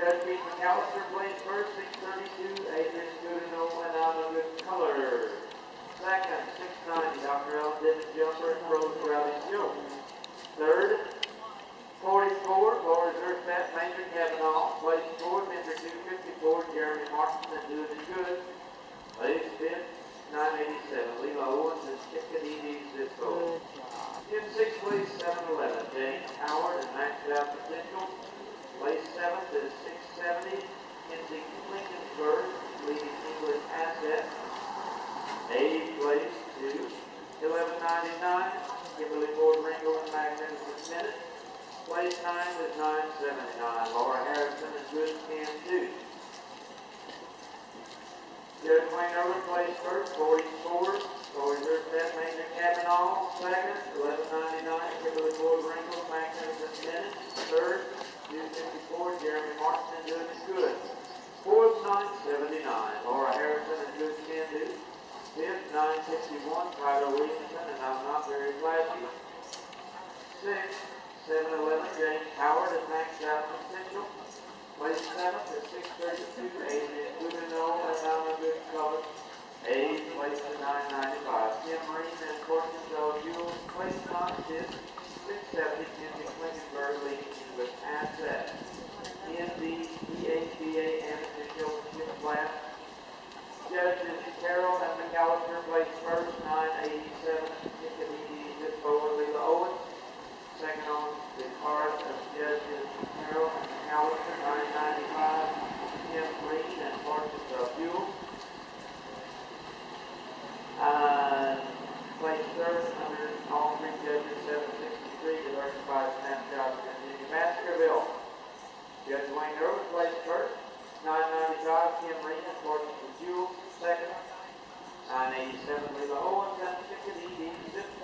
Judge Keith McAllister plays first, 632. Adrian Goodenow went out of good color. Second, 690. Dr. Ellen Dennis Jumper and Rose Rowley Jones. Third, 44, Laura Zerstadt, Major Kavanaugh, place 4, Mr. 254, Jeremy Martin, and doing it good. Place 5th, 987, Leela Owens and Chickadee Zippos. In 6th place, 711, James Howard and Maxed Out Potential. Place 7th is 670, Kinsey Lincolnsburg, leading English Asset. 8th place to 1199, Kimberly Ford Ringo and Magnificent Minute. Place 9 is 979, Laura Harrison and Good Can Do. Judge Wayne Irwin plays first, 44. Lori Zerstadt, Major Kavanaugh, second, 1199, Kimberly Ford Ringo, Magnificent Minute. Third, 254, Jeremy Martin and Doing It Good. Fourth, 979, Laura Harrison and Good Can Do. Fifth, 961, Tyler Williamson and I'm Not Very Flashy. Sixth, 711, James Howard and Maxed Out Potential. Place 7th is 632, Adrian Goodenow and I'm a Good Color. 8th place to 995, Tim Marine and Fortune Bell Jewels. Place 9 is 670, Kinsey Klingenberg leading with Asset. In the EHBA Amateur Championship class, Judges Carroll and McAllister placed first, 987, Chickadee Zippos and Leela Owens. Second on the card of Judges Carroll and McAllister, 995, Tim Green and Fortune Bell Jewels. Place third under all three judges, 763, diversified snapshots and Jimmy Baskerville. Judge Wayne Irwin placed first, 995, Kim Reed and Fortune Jewel. Second, 987, Leela Owens and Chickadee Zippos.